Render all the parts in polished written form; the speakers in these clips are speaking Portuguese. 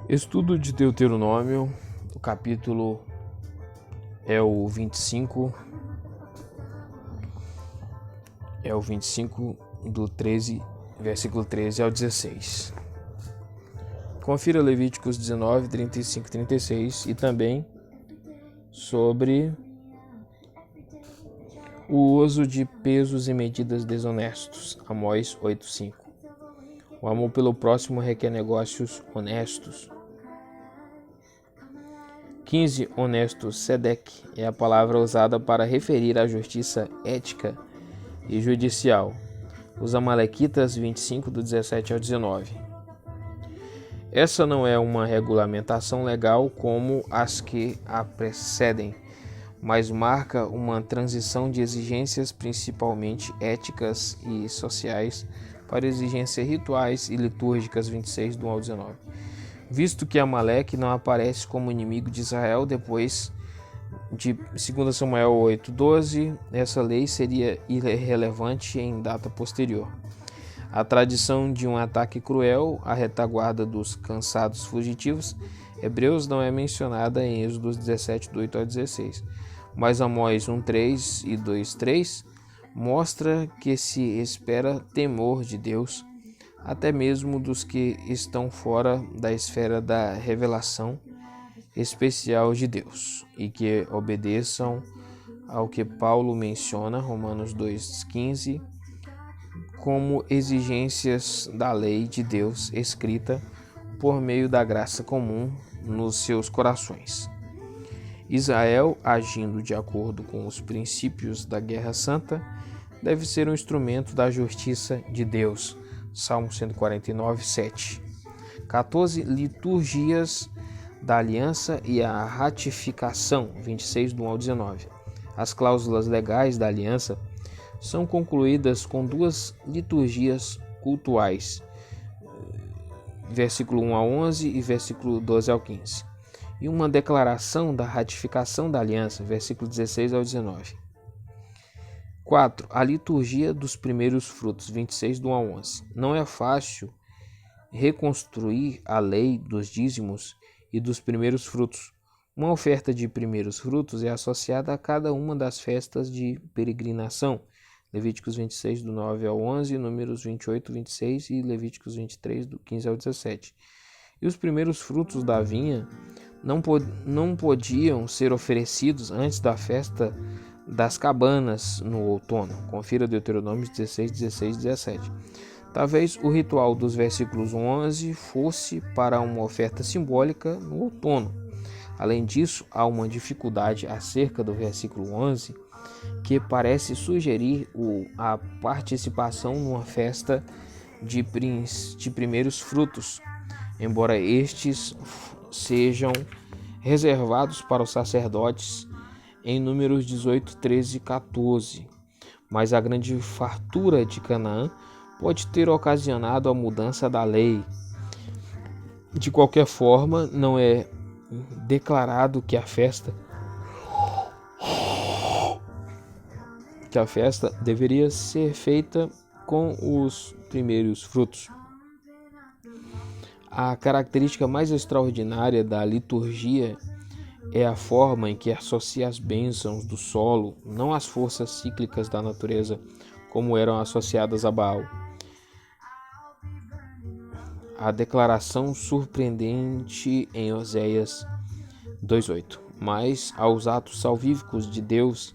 Estudo de Deuteronômio, o capítulo é o 25, do 13, versículo 13 ao 16. Confira Levíticos 19, 35 e 36 e também sobre o uso de pesos e medidas desonestos, Amós 8:5. O amor pelo próximo requer negócios honestos. 15. Honesto Sedec é a palavra usada para referir à justiça ética e judicial. Os Amalequitas 25, do 17 ao 19. Essa não é uma regulamentação legal como as que a precedem, mas marca uma transição de exigências principalmente éticas e sociais para exigências rituais e litúrgicas 26, do 1 ao 19. Visto que Amaleque não aparece como inimigo de Israel depois de 2 Samuel 8:12, essa lei seria irrelevante em data posterior. A tradição de um ataque cruel à retaguarda dos cansados fugitivos hebreus não é mencionada em Êxodo 17, do 8 ao 16, mas Amós 1:3 e 2:3 mostra que se espera temor de Deus, até mesmo dos que estão fora da esfera da revelação especial de Deus, e que obedeçam ao que Paulo menciona, Romanos 2:15, como exigências da lei de Deus escrita por meio da graça comum nos seus corações. Israel, agindo de acordo com os princípios da Guerra Santa, deve ser um instrumento da justiça de Deus. Salmo 149, 7. 14. Liturgias da aliança e a ratificação, 26, do 1 ao 19. As cláusulas legais da aliança são concluídas com duas liturgias cultuais, versículo 1 a 11 e versículo 12 ao 15, e uma declaração da ratificação da aliança, versículo 16 ao 19. 4. A liturgia dos primeiros frutos, 26, do 1 ao 11. Não é fácil reconstruir a lei dos dízimos e dos primeiros frutos. Uma oferta de primeiros frutos é associada a cada uma das festas de peregrinação, Levíticos 26, do 9 ao 11, Números 28, 26 e Levíticos 23, do 15 ao 17. E os primeiros frutos da vinha não podiam ser oferecidos antes da festa das cabanas no outono. Confira Deuteronômio 16, 16 e 17. Talvez o ritual dos versículos 11 fosse para uma oferta simbólica no outono. Além disso, há uma dificuldade acerca do versículo 11 que parece sugerir a participação numa festa de primeiros frutos, embora estes sejam reservados para os sacerdotes em Números 18, 13 e 14. Mas a grande fartura de Canaã pode ter ocasionado a mudança da lei. De qualquer forma, não é declarado que a festa deveria ser feita com os primeiros frutos. A característica mais extraordinária da liturgia é a forma em que associa as bênçãos do solo, não as forças cíclicas da natureza, como eram associadas a Baal. A declaração surpreendente em Oséias 2:8, mas aos atos salvíficos de Deus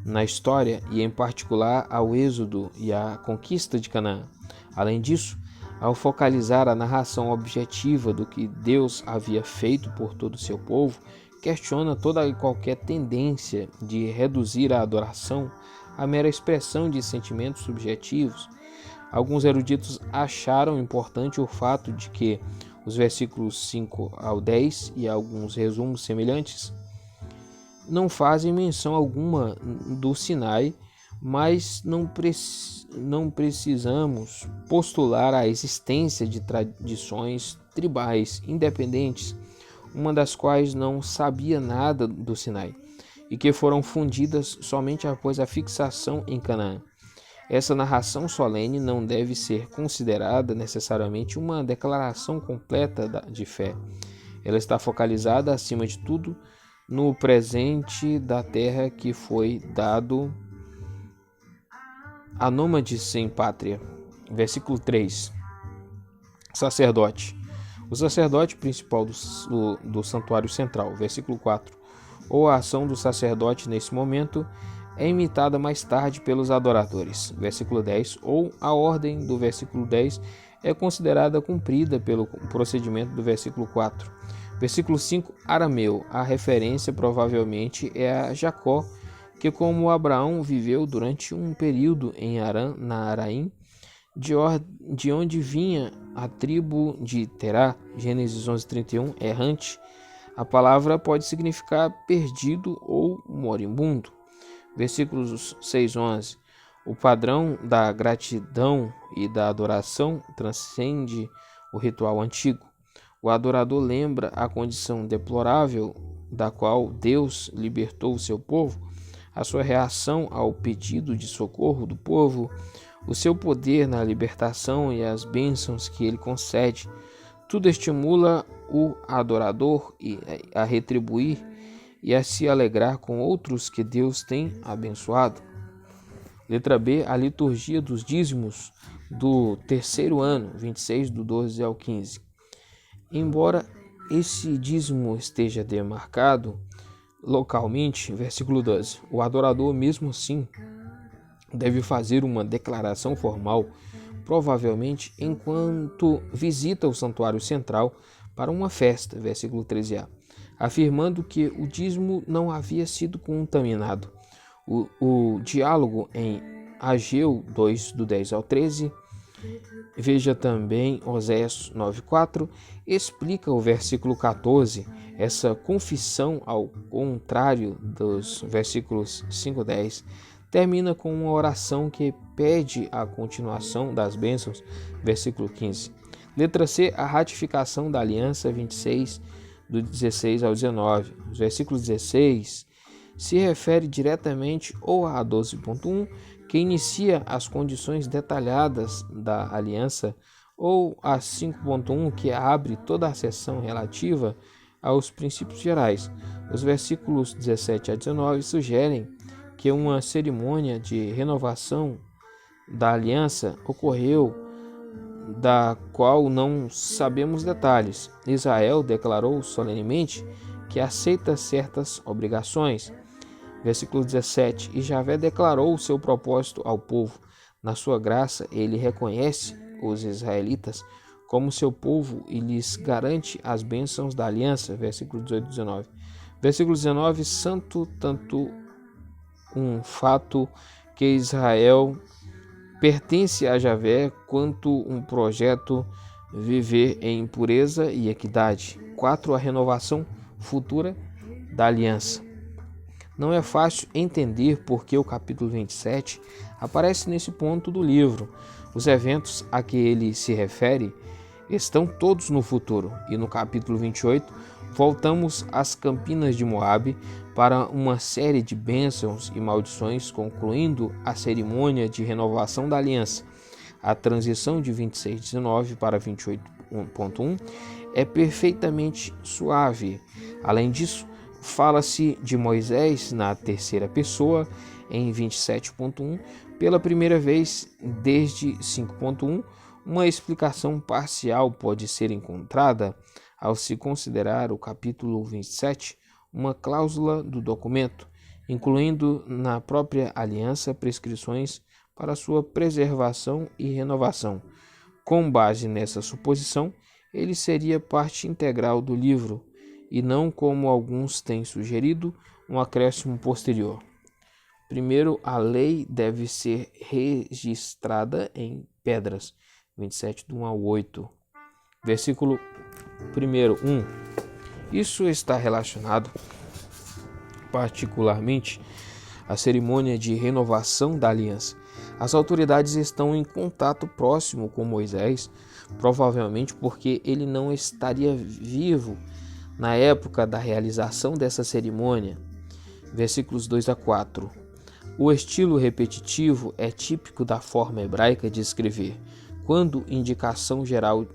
na história, e em particular ao êxodo e à conquista de Canaã. Além disso, ao focalizar a narração objetiva do que Deus havia feito por todo o seu povo, questiona toda e qualquer tendência de reduzir a adoração à mera expressão de sentimentos subjetivos. Alguns eruditos acharam importante o fato de que os versículos 5 ao 10 e alguns resumos semelhantes não fazem menção alguma do Sinai, mas não precisamos postular a existência de tradições tribais independentes, uma das quais não sabia nada do Sinai, e que foram fundidas somente após a fixação em Canaã. Essa narração solene não deve ser considerada necessariamente uma declaração completa de fé. Ela está focalizada, acima de tudo, no presente da terra que foi dado a nômades sem pátria. Versículo 3. Sacerdote. O sacerdote principal do santuário central. Versículo 4. Ou a ação do sacerdote nesse momento é imitada mais tarde pelos adoradores. Versículo 10. Ou a ordem do versículo 10 é considerada cumprida pelo procedimento do versículo 4. Versículo 5. Arameu. A referência provavelmente é a Jacó, que como Abraão viveu durante um período em Arã, na Araim, de onde vinha a tribo de Terá. Gênesis 11:31. Errante. A palavra pode significar perdido ou moribundo. Versículos 6-11. O padrão da gratidão e da adoração transcende o ritual antigo. O adorador lembra a condição deplorável da qual Deus libertou o seu povo, a sua reação ao pedido de socorro do povo, o seu poder na libertação e as bênçãos que ele concede. Tudo estimula o adorador a retribuir e a se alegrar com outros que Deus tem abençoado. Letra B. A liturgia dos dízimos do terceiro ano, 26/12 ao 15. Embora esse dízimo esteja demarcado localmente, versículo 12, o adorador mesmo assim deve fazer uma declaração formal, provavelmente enquanto visita o santuário central para uma festa, versículo 13a, afirmando que o dízimo não havia sido contaminado. O diálogo em Ageu 2:10 ao 13, veja também Oséias 9:4, explica o versículo 14. Essa confissão, ao contrário dos versículos 5-10, termina com uma oração que pede a continuação das bênçãos, versículo 15. Letra C. A ratificação da aliança, 26:16 ao 19. Os versículos 16 se refere diretamente ou a 12.1, que inicia as condições detalhadas da aliança, ou a 5.1, que abre toda a seção relativa aos princípios gerais. Os versículos 17 a 19 sugerem que uma cerimônia de renovação da aliança ocorreu, da qual não sabemos detalhes. Israel declarou solenemente que aceita certas obrigações. Versículo 17. E Javé declarou o seu propósito ao povo. Na sua graça, ele reconhece os israelitas como seu povo e lhes garante as bênçãos da aliança. Versículo 18-19. Versículo 19. Santo tanto um fato que Israel pertence a Javé, quanto um projeto viver em pureza e equidade. 4. A renovação futura da aliança. Não é fácil entender por que o capítulo 27 aparece nesse ponto do livro. Os eventos a que ele se refere estão todos no futuro, e no capítulo 28 voltamos às campinas de Moabe para uma série de bênçãos e maldições, concluindo a cerimônia de renovação da aliança. A transição de 26:19 para 28.1 é perfeitamente suave. Além disso, fala-se de Moisés na terceira pessoa em 27.1 pela primeira vez desde 5.1. Uma explicação parcial pode ser encontrada ao se considerar o capítulo 27 uma cláusula do documento, incluindo na própria aliança prescrições para sua preservação e renovação. Com base nessa suposição, ele seria parte integral do livro, e não, como alguns têm sugerido, um acréscimo posterior. Primeiro, a lei deve ser registrada em pedras. 27:1 ao 8. Versículo 1. Isso está relacionado particularmente à cerimônia de renovação da aliança. As autoridades estão em contato próximo com Moisés, provavelmente porque ele não estaria vivo na época da realização dessa cerimônia. Versículos 2 a 4. O estilo repetitivo é típico da forma hebraica de escrever, quando indicação geral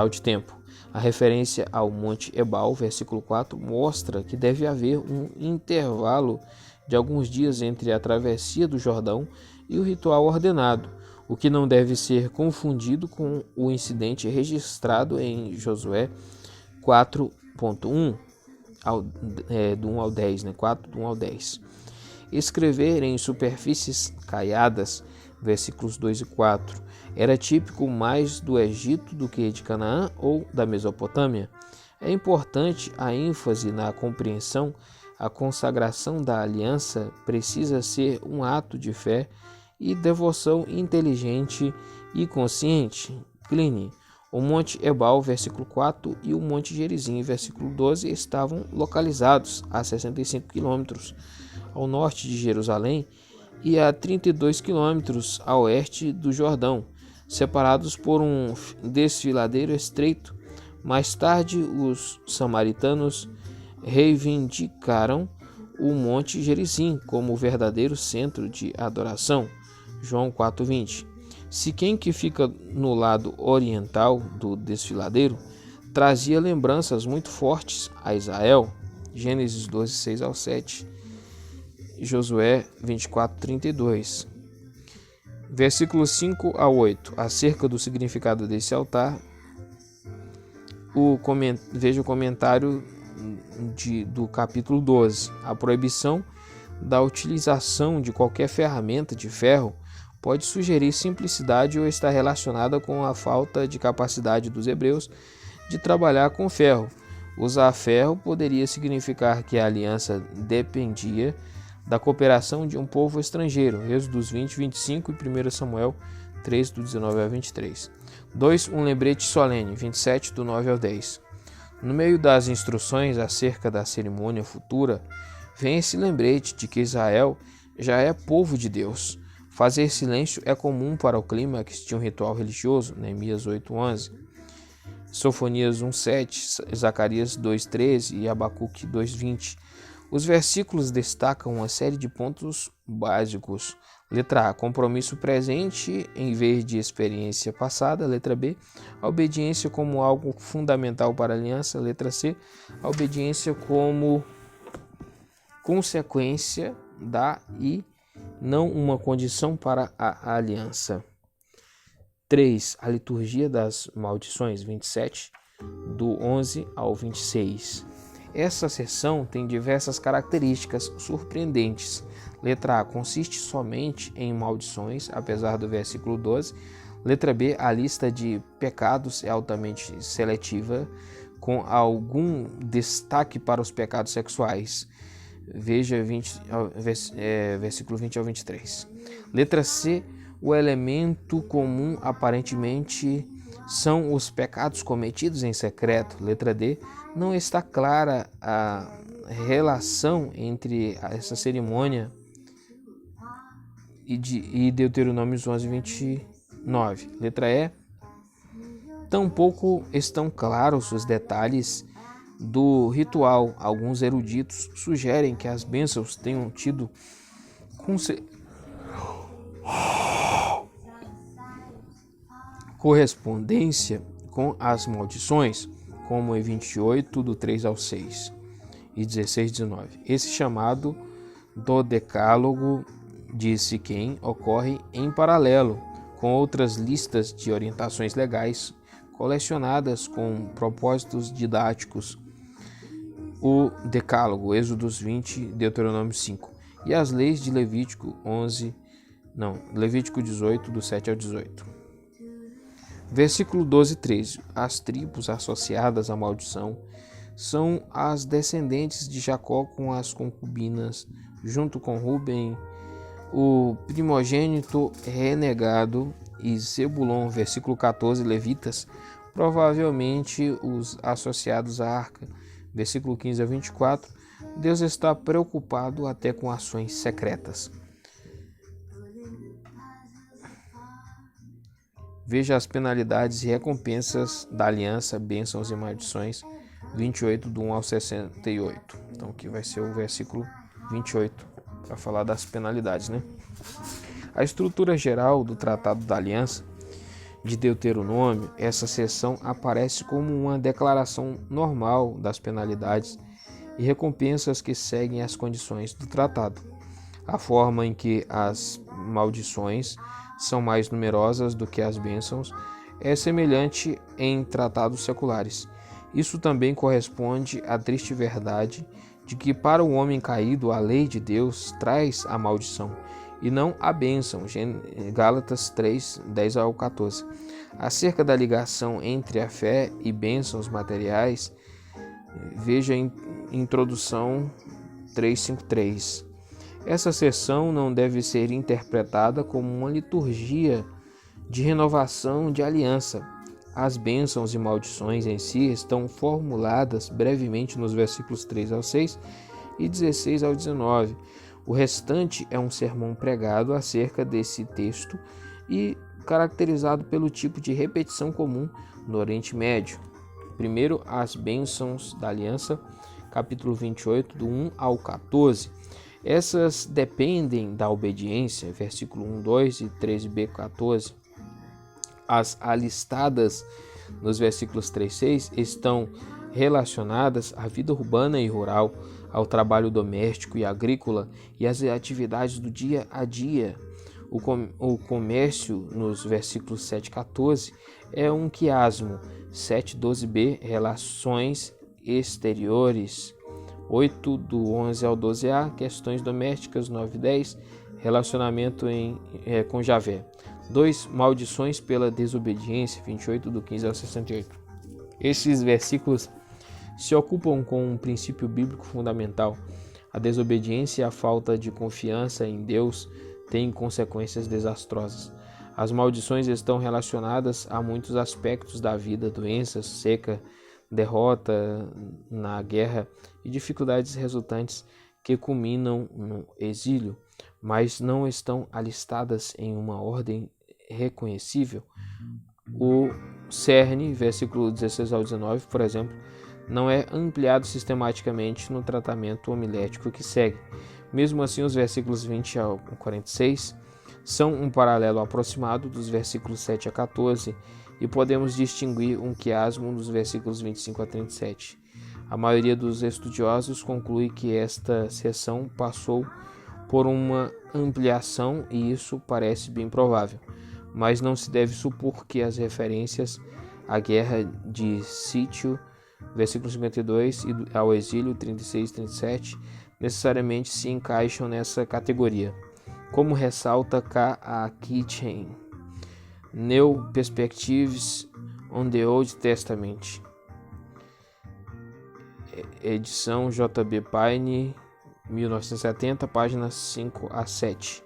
de tempo. A referência ao Monte Ebal, versículo 4, mostra que deve haver um intervalo de alguns dias entre a travessia do Jordão e o ritual ordenado, o que não deve ser confundido com o incidente registrado em Josué 4.1, do 1 ao 10, 4, do 1 ao 10. Escrever em superfícies caiadas, versículos 2 e 4, era típico mais do Egito do que de Canaã ou da Mesopotâmia. É importante a ênfase na compreensão. A consagração da aliança precisa ser um ato de fé e devoção inteligente e consciente. Pliny. O Monte Ebal, versículo 4, e o Monte Gerizim, versículo 12, estavam localizados a 65 quilômetros ao norte de Jerusalém e a 32 quilômetros a oeste do Jordão, separados por um desfiladeiro estreito. Mais tarde, os samaritanos reivindicaram o Monte Gerizim como o verdadeiro centro de adoração. João 4:20. Siquém, que fica no lado oriental do desfiladeiro, trazia lembranças muito fortes a Israel. Gênesis 12, 6 ao 7. Josué 24:32. Versículos 5 a 8. Acerca do significado desse altar, veja o comentário do capítulo 12. A proibição da utilização de qualquer ferramenta de ferro pode sugerir simplicidade ou estar relacionada com a falta de capacidade dos hebreus de trabalhar com ferro. Usar ferro poderia significar que a aliança dependia da cooperação de um povo estrangeiro. Êxodos 20, 25 e 1 Samuel 3, do 19 ao 23. 2. Um lembrete solene, 27, do 9 ao 10. No meio das instruções acerca da cerimônia futura, vem esse lembrete de que Israel já é povo de Deus. Fazer silêncio é comum para o clímax de um ritual religioso, Neemias 8:11, Sofonias 1:7, Zacarias 2:13 e Abacuque 2:20. Os versículos destacam uma série de pontos básicos. Letra A, compromisso presente em vez de experiência passada. Letra B, a obediência como algo fundamental para a aliança. Letra C, a obediência como consequência da e não uma condição para a aliança. 3. A liturgia das maldições, 27, do 11 ao 26. Essa seção tem diversas características surpreendentes. Letra A, consiste somente em maldições, apesar do versículo 12. Letra B, a lista de pecados é altamente seletiva, com algum destaque para os pecados sexuais. Veja versículo 20 ao 23. Letra C, o elemento comum aparentemente são os pecados cometidos em secreto. Letra D, não está clara a relação entre essa cerimônia e Deuteronômios 11, 29. Letra E, tampouco estão claros os detalhes do ritual. Alguns eruditos sugerem que as bênçãos tenham tido correspondência com as maldições, como em 28, do 3 ao 6 e 16, 19. Esse chamado do Decálogo de Siquém ocorre em paralelo com outras listas de orientações legais colecionadas com propósitos didáticos. O Decálogo, Êxodos 20, Deuteronômio 5, e as leis de Levítico 18, do 7 ao 18. Versículo 12 e 13. As tribos associadas à maldição são as descendentes de Jacó com as concubinas, junto com Ruben, o primogênito renegado, e Zebulon. Versículo 14. Levitas, provavelmente os associados à arca. Versículo 15 a 24. Deus está preocupado até com ações secretas. Veja as penalidades e recompensas da aliança, bênçãos e maldições, 28, do 1 ao 68. Então aqui vai ser o versículo 28, para falar das penalidades, né? A estrutura geral do Tratado da Aliança de Deuteronômio, essa seção aparece como uma declaração normal das penalidades e recompensas que seguem as condições do tratado. A forma em que as maldições são mais numerosas do que as bênçãos é semelhante em tratados seculares. Isso também corresponde à triste verdade de que para o homem caído a lei de Deus traz a maldição e não a bênção. Gálatas 3, 10 ao 14. Acerca da ligação entre a fé e bênçãos materiais, veja a introdução 353. Essa seção não deve ser interpretada como uma liturgia de renovação de aliança. As bênçãos e maldições em si estão formuladas brevemente nos versículos 3 ao 6 e 16 ao 19. O restante é um sermão pregado acerca desse texto e caracterizado pelo tipo de repetição comum no Oriente Médio. Primeiro, as bênçãos da aliança, capítulo 28, do 1 ao 14. Essas dependem da obediência, versículo 1, 2 e 13b, 14. As alistadas nos versículos 3 e 6 estão relacionadas à vida urbana e rural, ao trabalho doméstico e agrícola e às atividades do dia a dia. O comércio, nos versículos 7 e 14, é um quiasmo. 7, 12b, relações exteriores. 8, do 11 ao 12a, questões domésticas. 9 e 10, relacionamento com Javé. 2, maldições pela desobediência. 28, do 15 ao 68. Esses versículos se ocupam com um princípio bíblico fundamental. A desobediência e a falta de confiança em Deus têm consequências desastrosas. As maldições estão relacionadas a muitos aspectos da vida: doenças, seca, derrota na guerra e dificuldades resultantes que culminam no exílio, mas não estão alistadas em uma ordem reconhecível. O cerne, versículo 16 ao 19, por exemplo, não é ampliado sistematicamente no tratamento homilético que segue. Mesmo assim, os versículos 20 ao 46 são um paralelo aproximado dos versículos 7 a 14 e podemos distinguir um quiasmo nos versículos 25 a 37. A maioria dos estudiosos conclui que esta seção passou por uma ampliação e isso parece bem provável, mas não se deve supor que as referências à guerra de sítio, versículo 52, e ao exílio, 36 e 37, necessariamente se encaixam nessa categoria. Como ressalta K. A. Kitchen, New Perspectives on the Old Testament, edição J.B. Payne, 1970, páginas 5 a 7.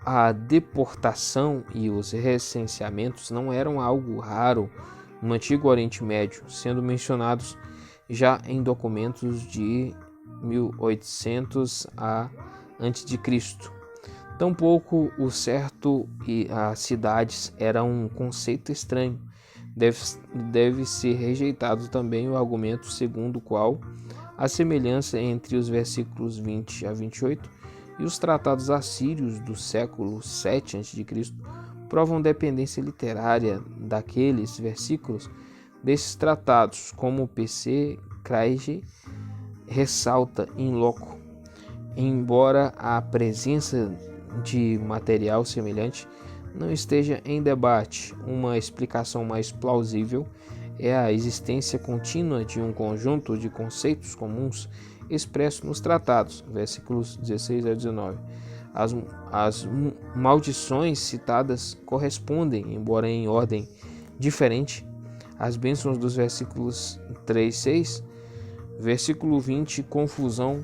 A deportação e os recenseamentos não eram algo raro no Antigo Oriente Médio, sendo mencionados já em documentos de 1800 a.C. Tampouco o certo e as cidades eram um conceito estranho. Deve ser rejeitado também o argumento segundo o qual a semelhança entre os versículos 20 a 28 e os tratados assírios do século 7 a.C. provam dependência literária daqueles versículos desses tratados, como P.C. Craig ressalta in loco. Embora a presença de material semelhante não esteja em debate, uma explicação mais plausível é a existência contínua de um conjunto de conceitos comuns expressos nos tratados, versículos 16 a 19. As maldições citadas correspondem, embora em ordem diferente, às bênçãos dos versículos 3 e 6. Versículo 20, confusão.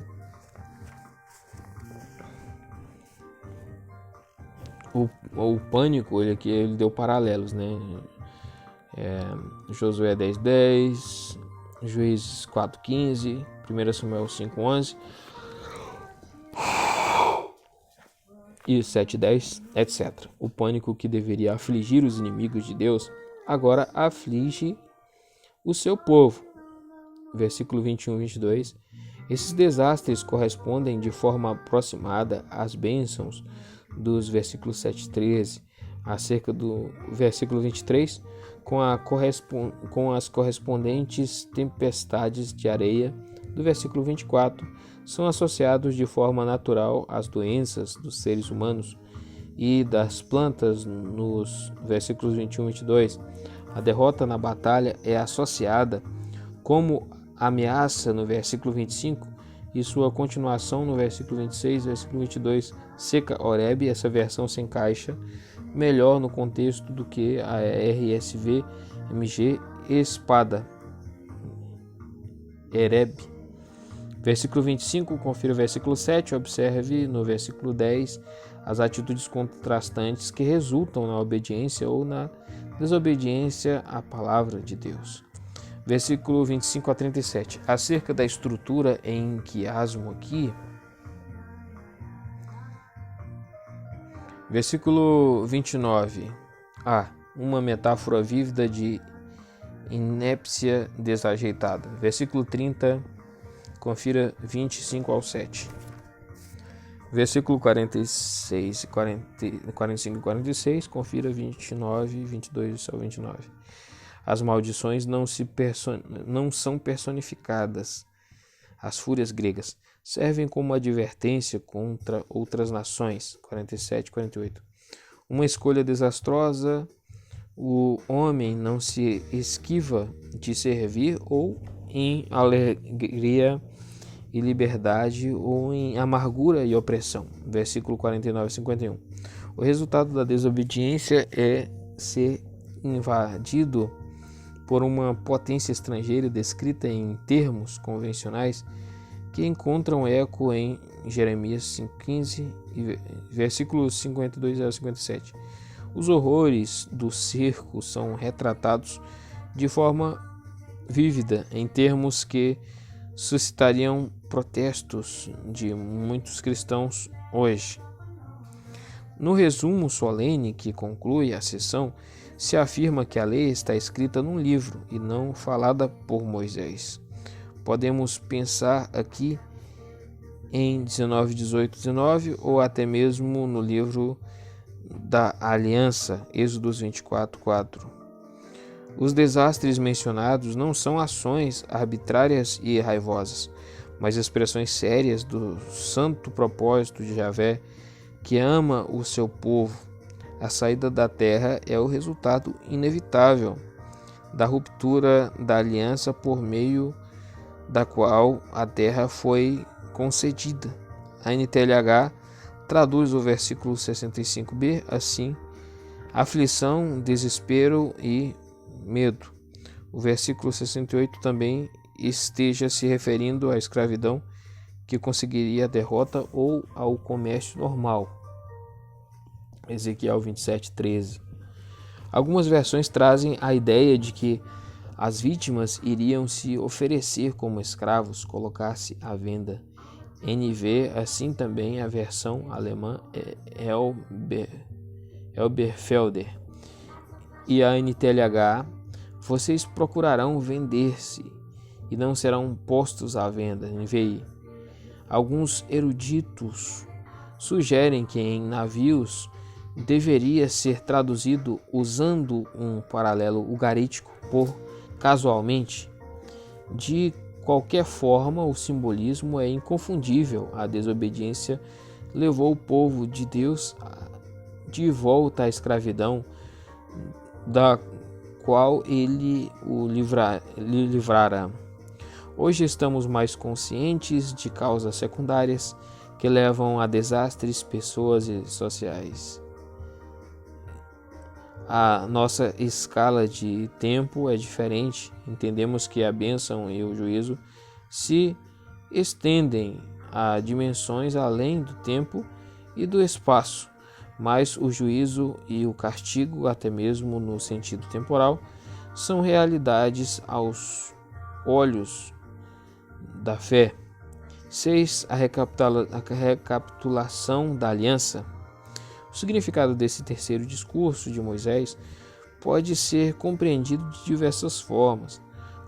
O pânico, ele deu paralelos, né? Josué 10:10, Juízes 4:15, 1 Samuel 5:11 e 7:10, etc. O pânico que deveria afligir os inimigos de Deus, agora aflige o seu povo. Versículo 21 e 22. Esses desastres correspondem de forma aproximada às bênçãos dos versículos 7 e 13, acerca do versículo 23, com as correspondentes tempestades de areia do versículo 24, são associados de forma natural às doenças dos seres humanos e das plantas nos versículos 21 e 22. A derrota na batalha é associada como ameaça no versículo 25 e sua continuação no versículo 26 e versículo 22. Seca Oreb, essa versão se encaixa melhor no contexto do que a RSV MG Espada Ereb. Versículo 25, confira o versículo 7, observe no versículo 10 as atitudes contrastantes que resultam na obediência ou na desobediência à palavra de Deus. Versículo 25 a 37. Acerca da estrutura em quiasmo aqui, versículo 29. Uma metáfora vívida de inépcia desajeitada. Versículo 30, confira 25 ao 7. Versículo 45 e 46, confira 29, 22 ao 29. As maldições não são personificadas. As fúrias gregas servem como advertência contra outras nações. 47 e 48. Uma escolha desastrosa, o homem não se esquiva de servir ou em alegria e liberdade ou em amargura e opressão. Versículo 49 e 51. O resultado da desobediência é ser invadido por uma potência estrangeira descrita em termos convencionais que encontram eco em Jeremias 5,15 e versículos 52 a 57. Os horrores do cerco são retratados de forma vívida em termos que suscitariam protestos de muitos cristãos hoje. No resumo solene que conclui a sessão, se afirma que a lei está escrita num livro e não falada por Moisés. Podemos pensar aqui em 19, 18, 19 ou até mesmo no livro da Aliança, Êxodos 24, 4. Os desastres mencionados não são ações arbitrárias e raivosas, mas expressões sérias do santo propósito de Javé, que ama o seu povo. A saída da terra é o resultado inevitável da ruptura da aliança por meio da qual a terra foi concedida. A NTLH traduz o versículo 65b assim: aflição, desespero e medo. O versículo 68 também esteja se referindo à escravidão que conseguiria a derrota ou ao comércio normal. Ezequiel 27, 13. Algumas versões trazem a ideia de que as vítimas iriam se oferecer como escravos, colocar-se à venda. NV, assim também a versão alemã Elberfelder. E a NTLH, vocês procurarão vender-se e não serão postos à venda. NVI. Alguns eruditos sugerem que em navios deveria ser traduzido usando um paralelo ugarítico por casualmente. De qualquer forma, o simbolismo é inconfundível. A desobediência levou o povo de Deus de volta à escravidão, da qual ele lhe livrara. Hoje estamos mais conscientes de causas secundárias que levam a desastres pessoais e sociais. A nossa escala de tempo é diferente. Entendemos que a bênção e o juízo se estendem a dimensões além do tempo e do espaço, mas o juízo e o castigo, até mesmo no sentido temporal, são realidades aos olhos da fé. 6. A recapitulação da aliança. O significado desse terceiro discurso de Moisés pode ser compreendido de diversas formas.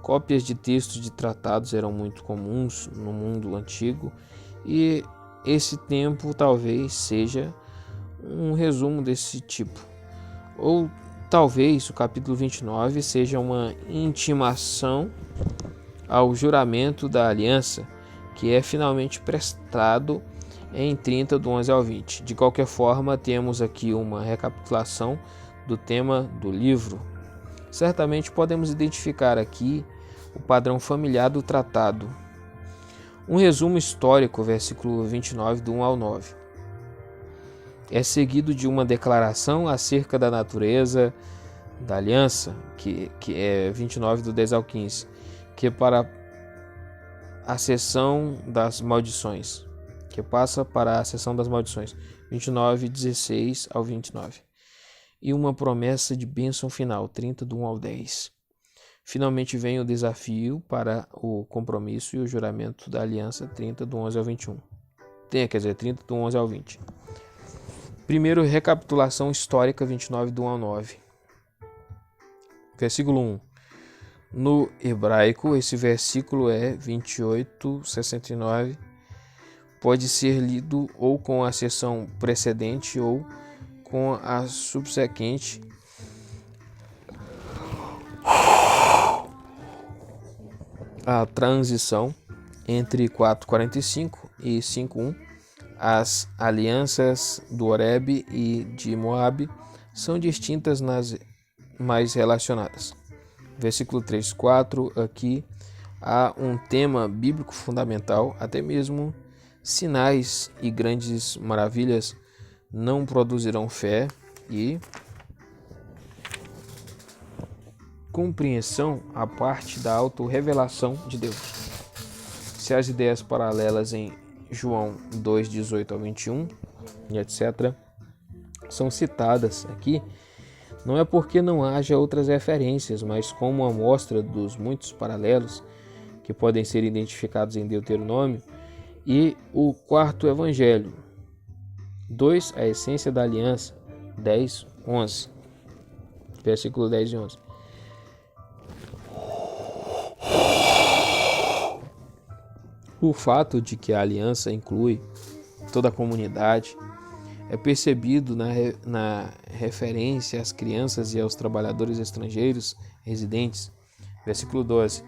Cópias de textos de tratados eram muito comuns no mundo antigo e esse tempo talvez seja um resumo desse tipo. Ou talvez o capítulo 29 seja uma intimação ao juramento da aliança, que é finalmente prestado em 30 do 11 ao 20. De qualquer forma, temos aqui uma recapitulação do tema do livro. Certamente podemos identificar aqui o padrão familiar do tratado. Um resumo histórico, versículo 29 do 1 ao 9. É seguido de uma declaração acerca da natureza da aliança, que é 29 do 10 ao 15, que é para a seção das maldições, que passa para a seção das maldições, 29, 16 ao 29. E uma promessa de bênção final, 30 do 1 ao 10. Finalmente vem o desafio para o compromisso e o juramento da aliança, 30 do 11 ao 21. 30 do 11 ao 20. Primeiro, recapitulação histórica, 29 do 1 ao 9. Versículo 1. No hebraico, esse versículo é 28:69. Pode ser lido ou com a seção precedente ou com a subsequente. A transição entre 4:45 e 5:1. As alianças do Horebe e de Moabe são distintas nas mais relacionadas. Versículo 3:4, aqui há um tema bíblico fundamental, até mesmo sinais e grandes maravilhas não produzirão fé e compreensão a parte da autorrevelação de Deus. Se as ideias paralelas em João 2:18 ao 21 e etc. são citadas aqui, não é porque não haja outras referências, mas como amostra dos muitos paralelos que podem ser identificados em Deuteronômio e o quarto evangelho. 2. A essência da aliança, 10:11. Versículo 10 e 11. O fato de que a aliança inclui toda a comunidade é percebido na referência às crianças e aos trabalhadores estrangeiros residentes. Versículo 12.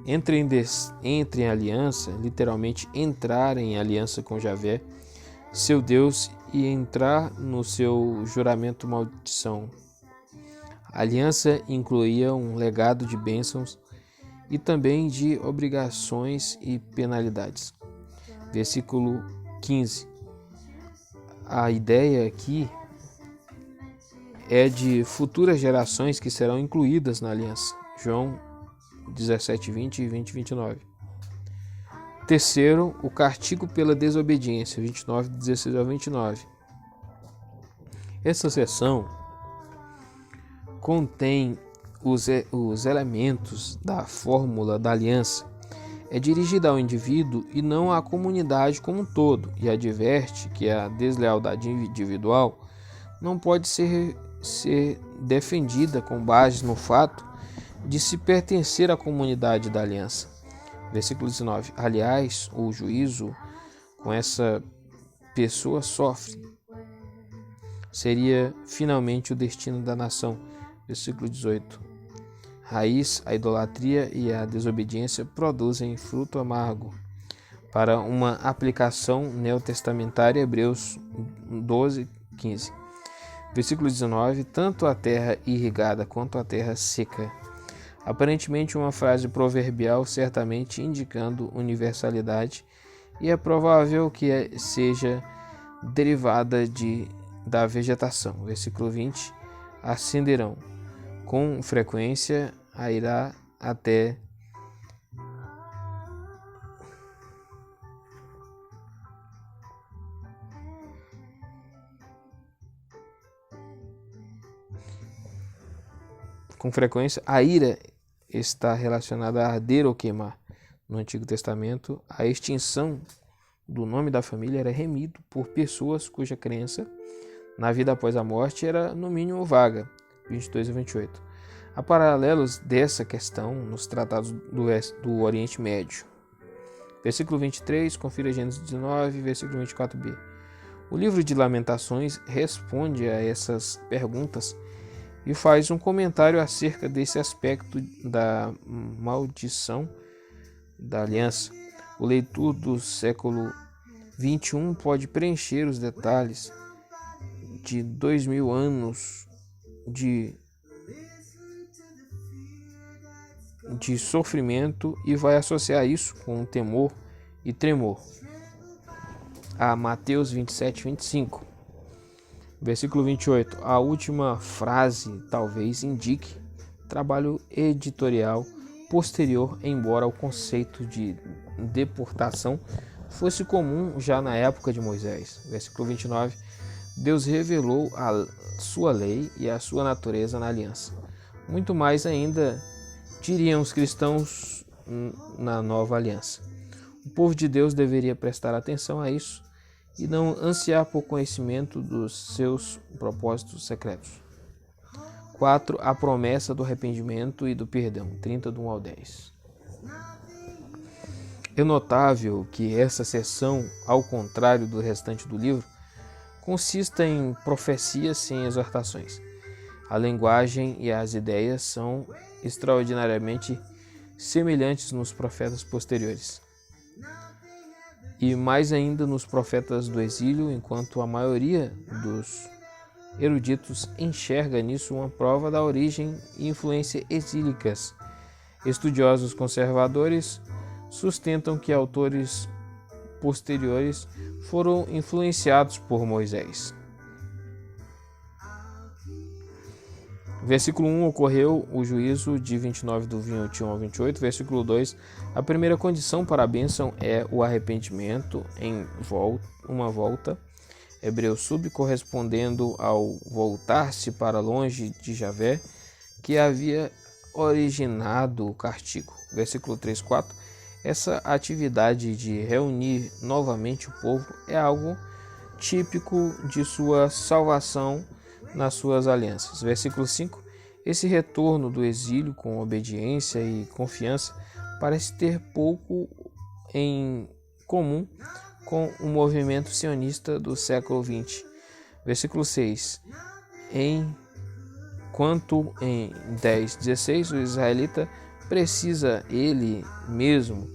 Entre em aliança, literalmente entrar em aliança com Javé, seu Deus, e entrar no seu juramento maldição. A aliança incluía um legado de bênçãos e também de obrigações e penalidades. Versículo 15. A ideia aqui é de futuras gerações que serão incluídas na aliança. João 17:20 e 20:29. Terceiro, o castigo pela desobediência, 29:16 ao 29. Essa seção contém os elementos da fórmula da aliança. É dirigida ao indivíduo e não à comunidade como um todo, e adverte que a deslealdade individual não pode ser defendida com base no fato de se pertencer à comunidade da aliança. Versículo 19. Aliás, o juízo com essa pessoa sofre. Seria finalmente o destino da nação. Versículo 18. Raiz, a idolatria e a desobediência produzem fruto amargo. Para uma aplicação neotestamentária, Hebreus 12:15. Versículo 19. Tanto a terra irrigada quanto a terra seca. Aparentemente uma frase proverbial, certamente indicando universalidade, e é provável que seja derivada da vegetação. Versículo 20. Ascenderão. Com frequência irá até a ira está relacionada a arder ou queimar. No Antigo Testamento, a extinção do nome da família era remido por pessoas cuja crença na vida após a morte era no mínimo vaga. 22 a 28. Há paralelos dessa questão nos tratados do Oriente Médio. Versículo 23, confira Gênesis 19, versículo 24b. O livro de Lamentações responde a essas perguntas e faz um comentário acerca desse aspecto da maldição da aliança. O leitor do século 21 pode preencher os detalhes de 2000 anos de sofrimento e vai associar isso com temor e tremor. A Mateus 27, 25. Versículo 28. A última frase talvez indique trabalho editorial posterior, embora o conceito de deportação fosse comum já na época de Moisés. Versículo 29. Deus revelou a sua lei e a sua natureza na aliança. Muito mais ainda diriam os cristãos na nova aliança. O povo de Deus deveria prestar atenção a isso e não ansiar por conhecimento dos seus propósitos secretos. 4. A promessa do arrependimento e do perdão, 30 do 1 ao 10. É notável que essa seção, ao contrário do restante do livro, consista em profecias sem exortações. A linguagem e as ideias são extraordinariamente semelhantes nos profetas posteriores, e mais ainda nos profetas do exílio, enquanto a maioria dos eruditos enxerga nisso uma prova da origem e influência exílicas. Estudiosos conservadores sustentam que autores posteriores foram influenciados por Moisés. Versículo 1, ocorreu o juízo de 29 do 21 ao 28. Versículo 2, a primeira condição para a bênção é o arrependimento em uma volta. Hebreu sub, correspondendo ao voltar-se para longe de Javé, que havia originado o castigo. Versículo 3, 4, essa atividade de reunir novamente o povo é algo típico de sua salvação nas suas alianças. Versículo 5. Esse retorno do exílio com obediência e confiança parece ter pouco em comum com o movimento sionista do século XX. Versículo 6. Enquanto em 10:16 o israelita precisa ele mesmo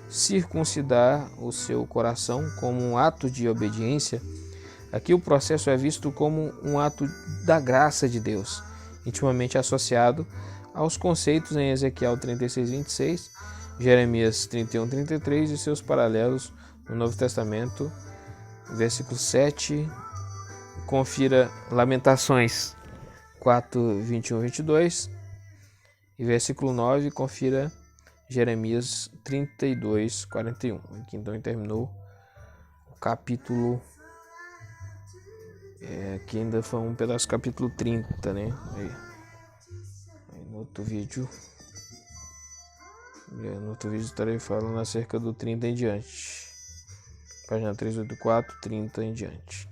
circuncidar o seu coração como um ato de obediência, aqui o processo é visto como um ato da graça de Deus, intimamente associado aos conceitos em Ezequiel 36:26, Jeremias 31:33 e seus paralelos no Novo Testamento. Versículo 7, confira Lamentações 4:21-22 e versículo 9, confira Jeremias 32:41. Aqui então terminou o capítulo. Aqui ainda foi um pedaço do capítulo 30, né? Aí no outro vídeo estarei falando acerca do 30 em diante. Página 384, 30 em diante.